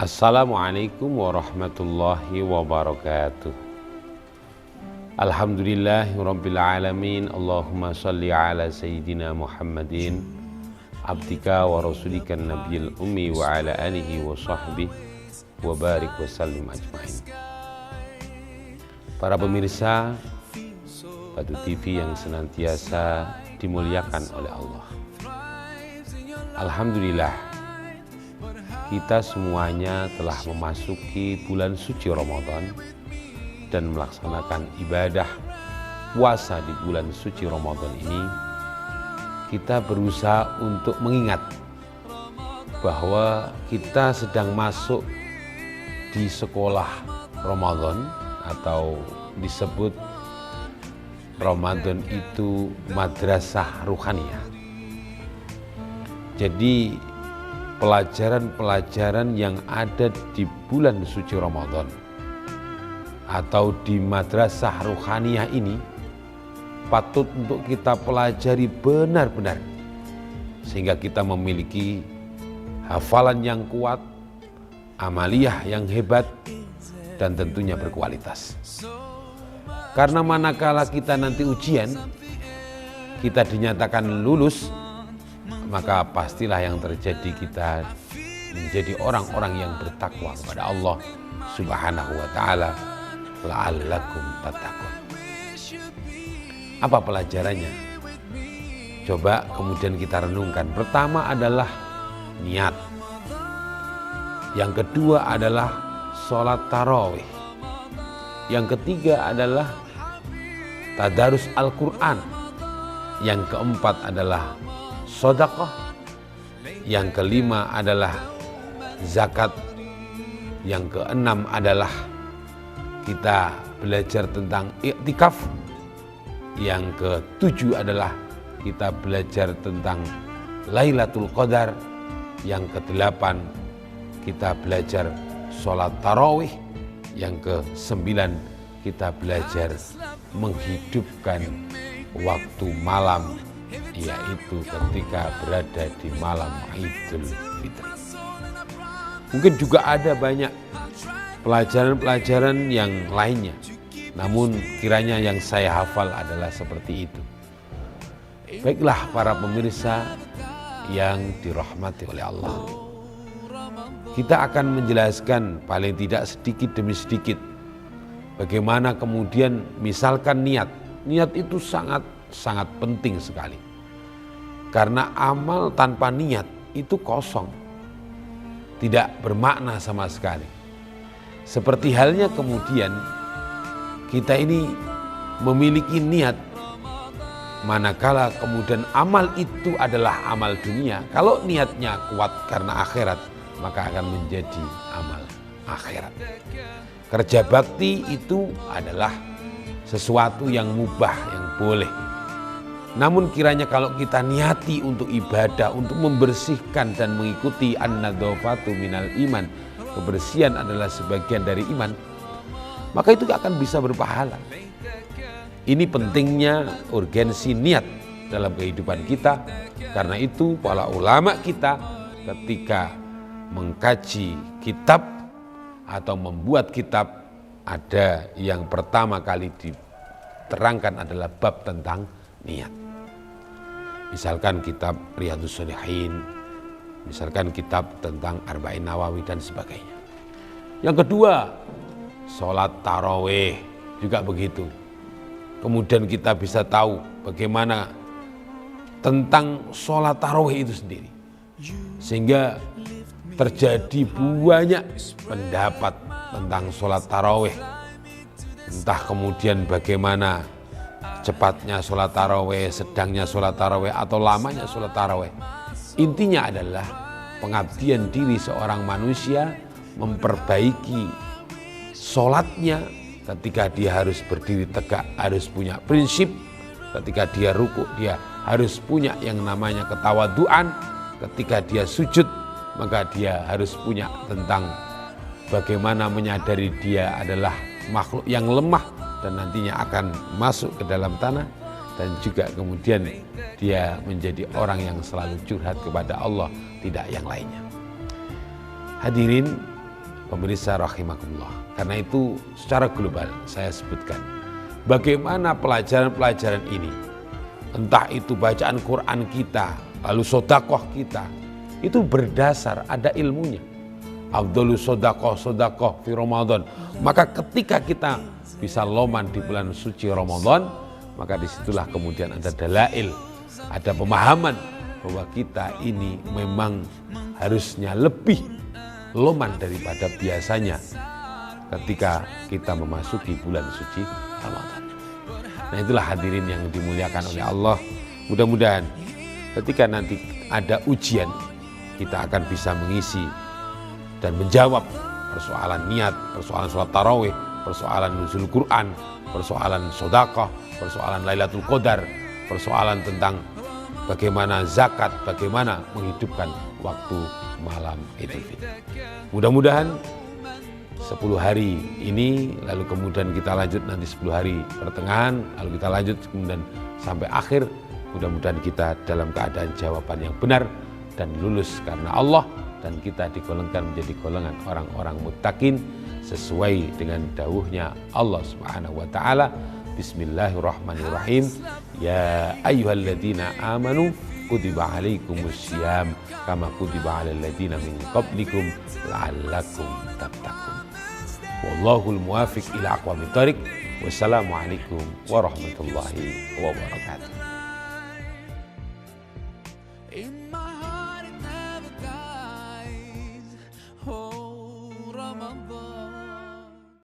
Assalamualaikum warahmatullahi wabarakatuh. Alhamdulillahirabbil alamin. Allahumma shalli ala sayyidina Muhammadin abdika wa rasulika nabiyil ummi wa ala alihi wa sahbihi wa barik wa sallim ajmain. Para pemirsa Batu TV yang senantiasa dimuliakan oleh Allah, alhamdulillah kita semuanya telah memasuki bulan suci Ramadan dan melaksanakan ibadah puasa di bulan suci Ramadan ini. Kita berusaha untuk mengingat bahwa kita sedang masuk di sekolah Ramadan, atau disebut Ramadan itu madrasah ruhaniyah. Jadi pelajaran-pelajaran yang ada di bulan suci Ramadan atau di madrasah ruhaniyah ini patut untuk kita pelajari benar-benar, sehingga kita memiliki hafalan yang kuat, amaliyah yang hebat, dan tentunya berkualitas. Karena manakala kita nanti ujian, kita dinyatakan lulus, maka pastilah yang terjadi kita menjadi orang-orang yang bertakwa kepada Allah Subhanahu wa ta'ala, la'allakum tattaqun. Apa pelajarannya? Coba kemudian kita renungkan. Pertama adalah niat. Yang kedua adalah sholat tarawih. Yang ketiga adalah tadarus Al-Quran. Yang keempat adalah sedekah. Yang kelima adalah zakat. Yang keenam adalah kita belajar tentang iktikaf. Yang ketujuh adalah kita belajar tentang Lailatul Qadar. Yang kedelapan kita belajar sholat tarawih. Yang kesembilan kita belajar menghidupkan waktu malam, yaitu ketika berada di malam Idul Fitri. Mungkin juga ada banyak pelajaran-pelajaran yang lainnya, namun kiranya yang saya hafal adalah seperti itu. Baiklah para pemirsa yang dirahmati oleh Allah, kita akan menjelaskan paling tidak sedikit demi sedikit bagaimana kemudian misalkan niat. Niat itu sangat penting sekali. Karena amal tanpa niat itu kosong, tidak bermakna sama sekali. Seperti halnya kemudian kita ini memiliki niat, manakala kemudian amal itu adalah amal dunia. Kalau niatnya kuat karena akhirat, maka akan menjadi amal akhirat. Kerja bakti itu adalah sesuatu yang mubah, yang boleh. Namun kiranya kalau kita niati untuk ibadah, untuk membersihkan dan mengikuti an-nadhafatu minal iman, kebersihan adalah sebagian dari iman, maka itu akan bisa berpahala. Ini pentingnya urgensi niat dalam kehidupan kita. Karena itu para ulama kita ketika mengkaji kitab atau membuat kitab, ada yang pertama kali diterangkan adalah bab tentang niat. Misalkan kitab Riyadhus Shalihin, misalkan kitab tentang Arba'in Nawawi dan sebagainya. Yang kedua, sholat tarawih juga begitu. Kemudian kita bisa tahu bagaimana tentang sholat tarawih itu sendiri, sehingga terjadi banyak pendapat tentang sholat tarawih. Entah kemudian bagaimana cepatnya sholat tarawih, sedangnya sholat tarawih, atau lamanya sholat tarawih. Intinya adalah pengabdian diri seorang manusia memperbaiki sholatnya. Ketika dia harus berdiri tegak, harus punya prinsip. Ketika dia rukuk, dia harus punya yang namanya ketawaduan. Ketika dia sujud, maka dia harus punya tentang bagaimana menyadari dia adalah makhluk yang lemah dan nantinya akan masuk ke dalam tanah, dan juga kemudian dia menjadi orang yang selalu curhat kepada Allah, tidak yang lainnya. Hadirin Pemirsa rahimakumullah. Karena itu secara global saya sebutkan bagaimana pelajaran-pelajaran ini, entah itu bacaan Quran kita, lalu sodakoh kita, itu berdasar ada ilmunya. Afdhalus sodakoh fi Ramadan. Maka ketika kita bisa loman di bulan suci Ramadan, maka disitulah kemudian ada dalail, ada pemahaman bahwa kita ini memang harusnya lebih loman daripada biasanya ketika kita memasuki bulan suci Ramadan. Nah, itulah hadirin yang dimuliakan oleh Allah. Mudah-mudahan ketika nanti ada ujian, kita akan bisa mengisi dan menjawab persoalan niat, persoalan sholat tarawih, persoalan nuzul Quran, persoalan sedekah, persoalan Lailatul Qadar, persoalan tentang bagaimana zakat, bagaimana menghidupkan waktu malam Idul Fitri. Mudah-mudahan 10 hari ini, lalu kemudian kita lanjut nanti 10 hari pertengahan, lalu kita lanjut kemudian sampai akhir. Mudah-mudahan kita dalam keadaan jawaban yang benar dan lulus karena Allah, dan kita digolongkan menjadi golongan orang-orang muttaqin sesuai dengan dawuhnya Allah Subhanahu wa taala. Bismillahirrahmanirrahim. Ya ayyuhalladzina amanu kutiba alaikumussyam kama kutiba alal ladzina min qablikum la'allakum tattaqun. Wallahul muwaffiq ila aqwamit thoriq. Wassalamualaikum warahmatullahi wabarakatuh.